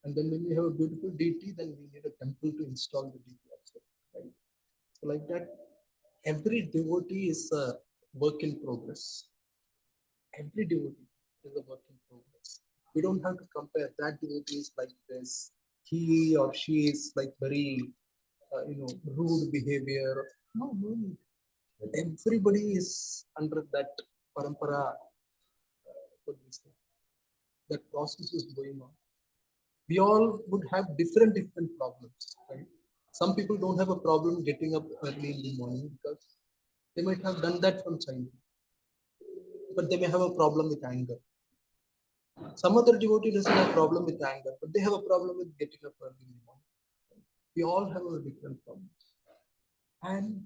And then when we have a beautiful deity, then we need a temple to install the deity also. Right? So like that, every devotee is a work in progress. Every devotee is a work in progress. We don't have to compare that devotee is like this, he or she is like very, rude behavior. No, no. Everybody is under that parampara. What we say, that process is going on. We all would have different problems, right? Some people don't have a problem getting up early in the morning because they might have done that from childhood, but they may have a problem with anger. Some other devotee doesn't have a problem with anger, but they have a problem with getting up early in the morning. We all have a different problems. And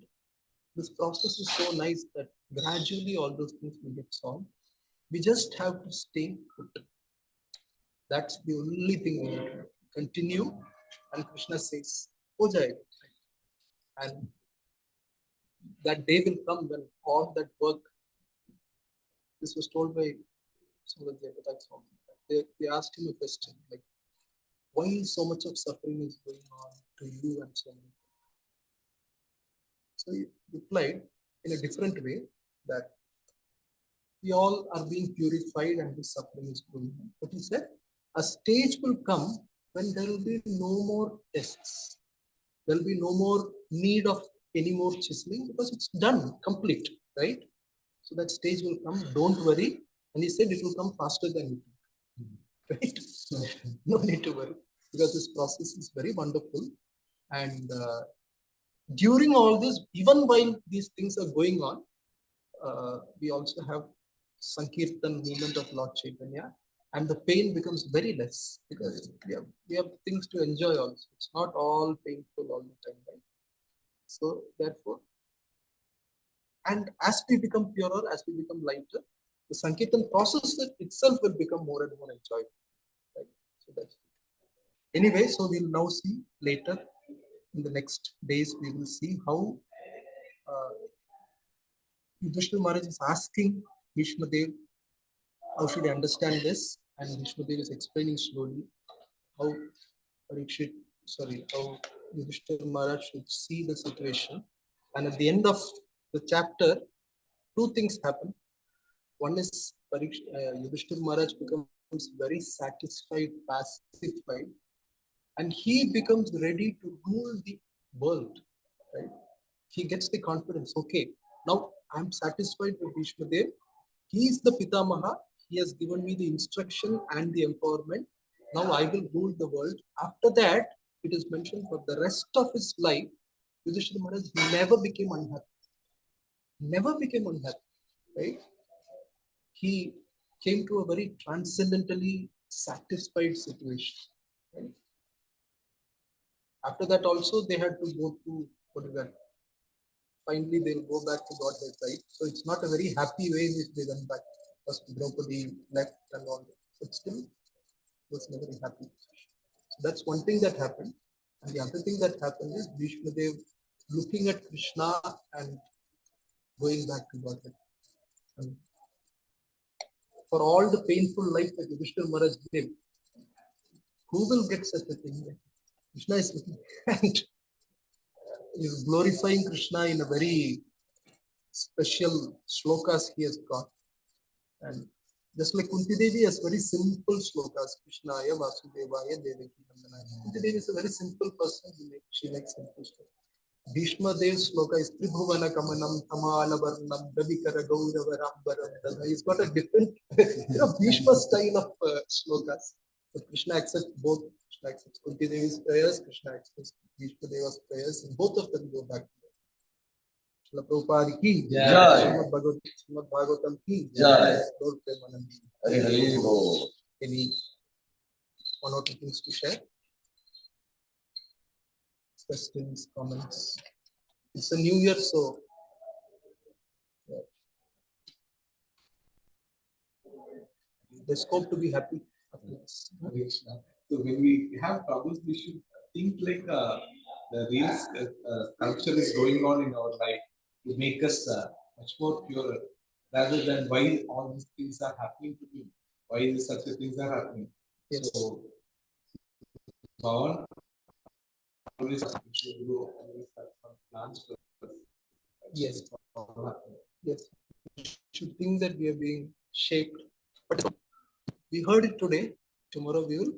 this process is so nice that gradually all those things will get solved. We just have to stay put. That's the only thing we need to do. Continue. And Krishna says, "Ho jayega." And that day will come when all that work, this was told by Srimad. They asked him a question like, why so much of suffering is going on to you and so many. So he replied in a different way that we all are being purified and this suffering is going on. But he said, a stage will come when there will be no more tests. There will be no more need of any more chiseling because it's done, complete, right? So that stage will come, don't worry. And he said it will come faster than you think, right? No need to worry because this process is very wonderful. And during all this, even while these things are going on, we also have Sankirtan movement of Lord Chaitanya, and the pain becomes very less because we have things to enjoy also. It's not all painful all the time, right? So therefore, and as we become purer, as we become lighter, the Sankirtan process itself will become more and more enjoyable. Right? So that's it. Anyway, so we'll now see later in the next days, we will see how uh, Yudhishthira Maharaj is asking Bhishma Dev how should I understand this, and Bhishma Dev is explaining slowly how Parikshit, how Yudhishthira Maharaj should see the situation. And at the end of the chapter, two things happen. One is Yudhishthira Maharaj becomes very satisfied, pacified, and he becomes ready to rule the world. Right? He gets the confidence. Okay, now I'm satisfied with Bhishma Dev. He is the Pitamaha. He has given me the instruction and the empowerment. Now I will rule the world. After that, it is mentioned for the rest of his life, Yudhishthira Maharaj never became unhappy. Never became unhappy. Right? He came to a very transcendentally satisfied situation. Right? After that, also they had to go to what is that? Finally, they'll go back to Godhead, right? So it's not a very happy way in which they went back. First Draupadi left and all, but still was never happy. So that's one thing that happened. And the other thing that happened is Bhishma Dev looking at Krishna and going back to Godhead. And for all the painful life that Yudhishthira Maharaj lived, who will get such a thing? Krishna is looking and is glorifying Krishna in a very special shlokas he has got. And just like Kunti Devi has very simple shlokas, Krishnaya Vasudevaya Devaki Nandanaya. Kunti Devi is a very simple person. She likes simple stuff. Bhishma Dev's shloka is Tribhuvana Kamanam Tamalavarnam Davikara Gauravarambaram. He's got a different, Bhishma style of shlokas. So Krishna accepts both. Krishna accepts Kunti Devi's prayers, Krishna accepts Bhishma Deva's prayers, and both of them go back. Srila Prabhupada ki Jai. Srimad Bhagavatam ki Jai. Lord Premanand. Any one or two things to share? Questions, comments? It's a new year, so there's scope to be happy. So when we have problems, we should think like the real culture is going on in our life to make us much more pure, rather than why all these things are happening to me, why such things are happening. Yes. So, Bhavan, always have some plans for us. Yes. Yes. We should think that we are being shaped. But we heard it today. Tomorrow we will.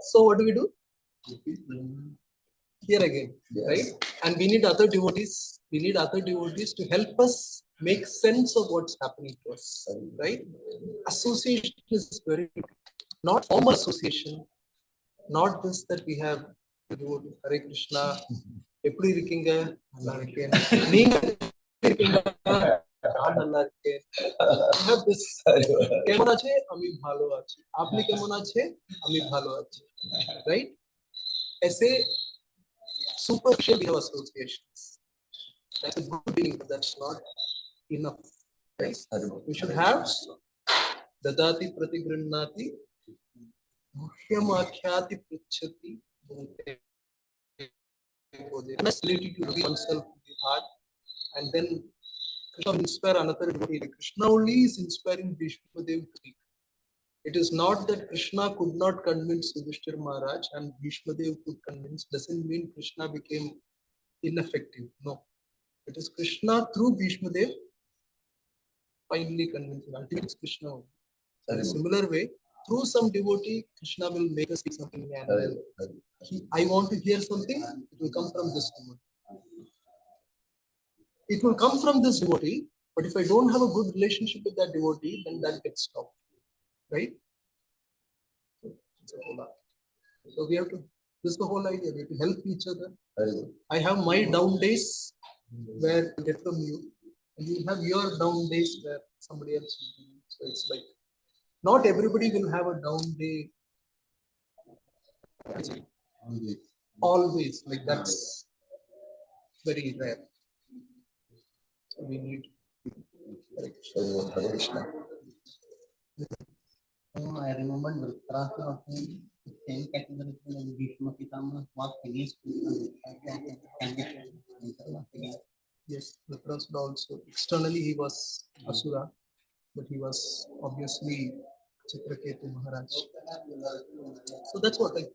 So what do we do? Here again, yes. Right? And we need other devotees. We need other devotees to help us make sense of what's happening to us. Right? Association is very not formal association, not this that we have devotee Hare Krishna. எப்படி இருக்கீங்க நல்லா இருக்கேன் நீங்க இருக்கீங்க நான் நல்லா இருக்கேன் have this কেমন আছে আমি ভালো আছি আপনি কেমন আছে আমি ভালো আছি right ऐसे superficial we have associations that's a good thing but that's not enough right we should have dadati pratigrunnati muhyamakhyaati pruchhati ability to reveal oneself to the heart, and then Krishna will inspire another devotee. Krishna only is inspiring Bhishma Dev. It is not that Krishna could not convince Yudhishthira Maharaj and Bhishma Dev could convince. Doesn't mean Krishna became ineffective. No, it is Krishna through Bhishma Dev finally convincing. Ultimately, it's Krishna only. So in a similar way, through some devotee, Krishna will make us speak something. And I want to hear something. It will come from this devotee. It will come from this devotee, but if I don't have a good relationship with that devotee, then that gets stopped. Right? So we have to, this is the whole idea. We have to help each other. I have my down days where I get from you, and you have your down days where somebody else will do. So it's like, not everybody will have a down day. Always. Like that's very rare. So we need Krishna. I remember Dhritarashtra of the same category when Bhishma Pitama was against Yes, Dhritarashtra also. Externally he was Asura, but he was obviously Chitraketu Maharaj. So that's what, like,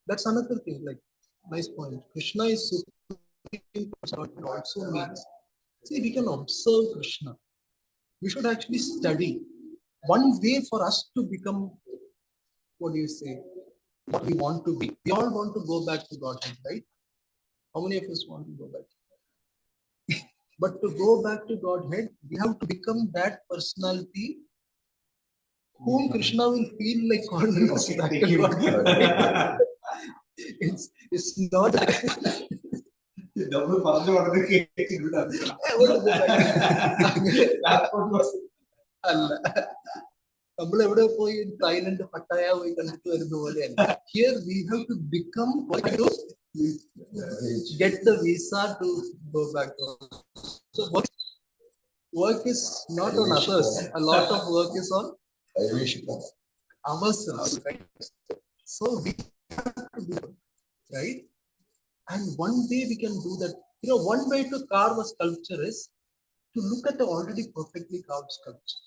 that's another thing, like, nice point. Krishna is supreme personality also means, see, we can observe Krishna. We should actually study. One way for us to become, what do you say, what we want to be. We all want to go back to Godhead, right? How many of us want to go back? But to go back to Godhead, we have to become that personality whom Krishna will feel like calling us back to Godhead. It's not that. Thailand, Pattaya, here we have to become what to get the visa to go back. So what work is not on others. A lot of work is on ourselves, right? So we have to do it, right? And one way we can do that, one way to carve a sculpture is to look at the already perfectly carved sculpture.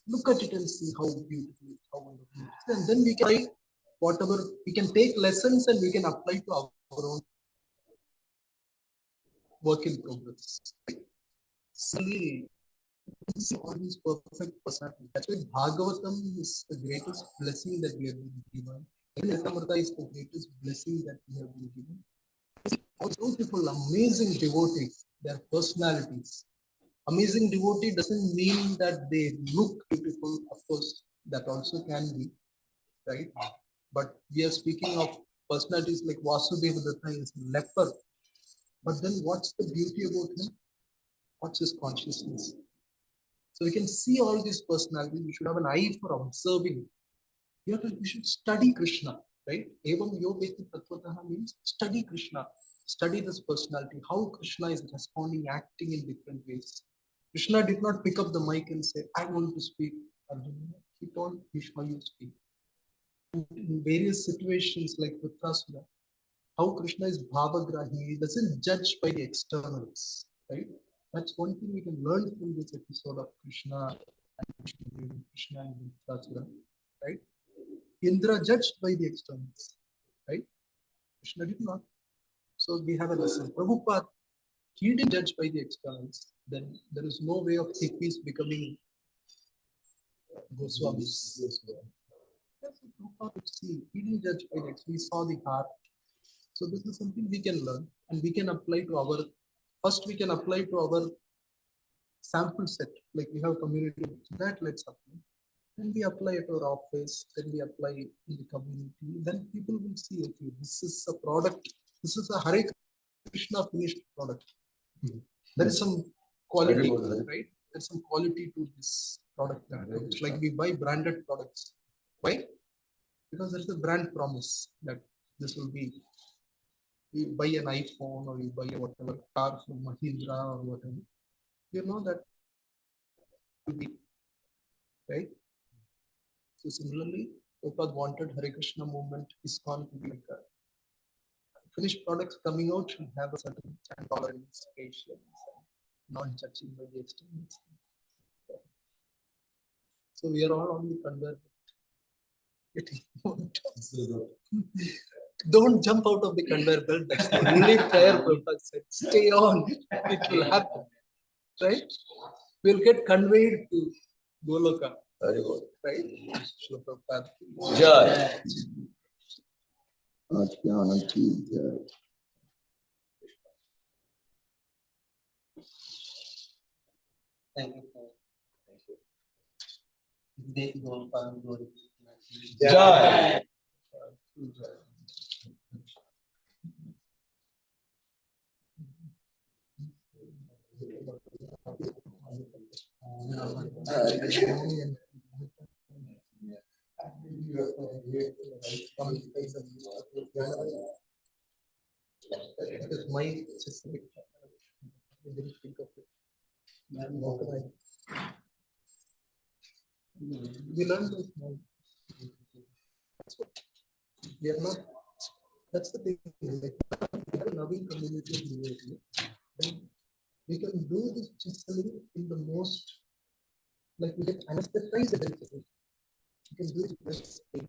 Look at it and see how beautiful it is, how wonderful it is. And then we can apply whatever, we can take lessons and we can apply to our own work in progress. See all these perfect personalities. That's why Bhagavatam is the greatest blessing that we have been given. Amrita is the greatest blessing that we have been given. All beautiful, amazing devotees, their personalities. Amazing devotee doesn't mean that they look beautiful. Of course, that also can be, right? But we are speaking of personalities like Vasudeva Datta is leper. But then what's the beauty about him? What's his consciousness? So we can see all these personalities. We should have an eye for observing. We should study Krishna, right? Evam yogeti tatvataha means study Krishna. Study this personality, how Krishna is responding, acting in different ways. Krishna did not pick up the mic and say, I want to speak. Arjuna. He told Bhishma, you speak. In various situations like Vritrasura, how Krishna is bhavagrahi, he doesn't judge by the externals, right? That's one thing we can learn from this episode of Krishna and Vritrasura, right? Indra judged by the externals, right? Krishna did not. So we have a lesson. Prabhupada, he didn't judge by the externals. Then there is no way of hippies becoming Goswamis. That's what Prabhupada could see. He didn't judge by the externals. He saw the heart. So this is something we can learn and we can apply to our, first we can apply to our sample set. Like we have community, that let's apply. Then we apply at our office, then we apply in the community. Then people will see, okay, this is a product, this is a Hare Krishna finished product. There is some quality, right? There's some quality to this product. It's like we buy branded products. Why? Because there's a brand promise that this will be, you buy an iPhone or you buy a whatever car from Mahindra or whatever, you know that will be, right? So similarly, Prabhupada wanted Hare Krishna movement ISKCON to be like a finished products coming out should have a certain tolerance, patience, not judging by the externals. So we are all on the conveyor. Don't jump out of the conveyor belt. That's the only prayer Prabhupada said. Stay on. It will happen. Right? We'll get conveyed to Goloka. Very good. Right? Srila Prabhupada. Jai. Thank you. Thank you. Gopal, Gaura. Jai. That is my specific. I didn't think of it. We learned this now. We are not. That's the thing. Like, we have a loving community immediately. Then we can do this chiseling in the most, like we get anesthetized eventually. We can do it best thing.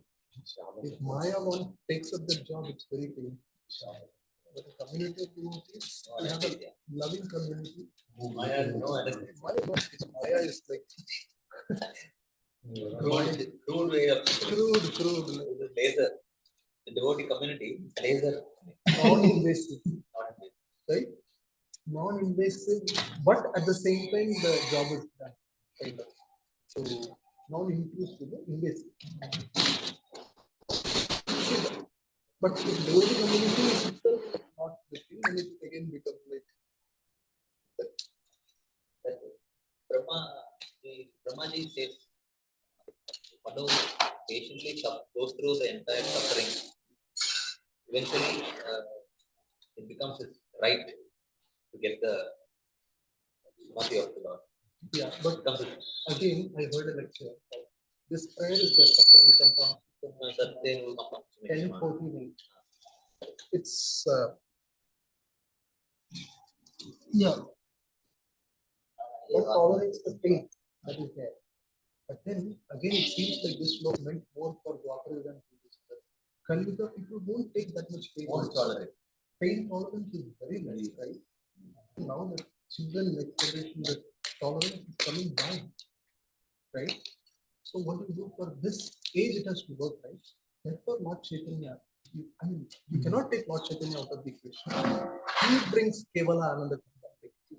If Maya one takes up the job, it's very painful. But the community of devotees, we have a loving community. Maya, no, Maya is like Crude way of crude. laser. The devotee community, laser. Non-invasive. Right? Non-invasive, but at the same time, the job is done. Kind of. So, non-intrusive, invasive. But the devotee community is itself not the thing, and it again becomes like Brahmaji says, one who patiently goes through the entire suffering, eventually it becomes his right to get the mercy of the Lord. Yeah, but Comes with again, I heard a lecture. This prayer is just a chemical certain 10:14. It's yeah, what tolerates the pain that is there. But then again, it seems like this law meant more for Dwapara than previous. Kalyuga people won't take that much pain. Won't tolerate. Pain tolerance is very less, right? Now the children like generation, the tolerance is coming down, right? So what do you do for this age? It has to work, right? Therefore, Lord Chaitanya. I mean, you cannot take Lord Chaitanya out of the equation. He brings Kevala Ananda.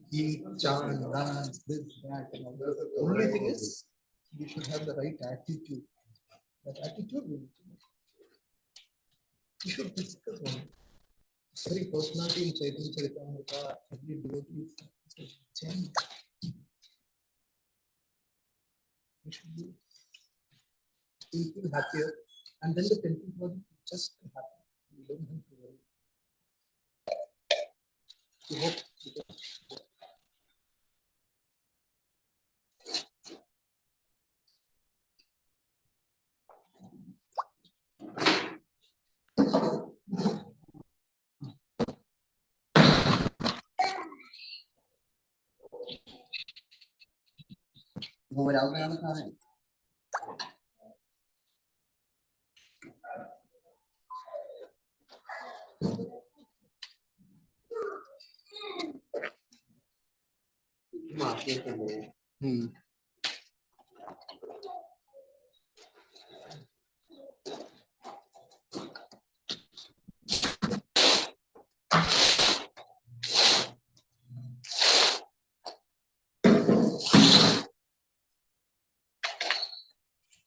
He chant, dance, this, that, and all that. The only thing is, we should have the right attitude. That attitude we need to make. We should discuss on it. Every personality in Chaitanya Charitamrita, every devotee is a gem. We should be happier, and then the temple project just happen. You don't have to worry. We hope. वो round कराना कहाँ है? Hmm.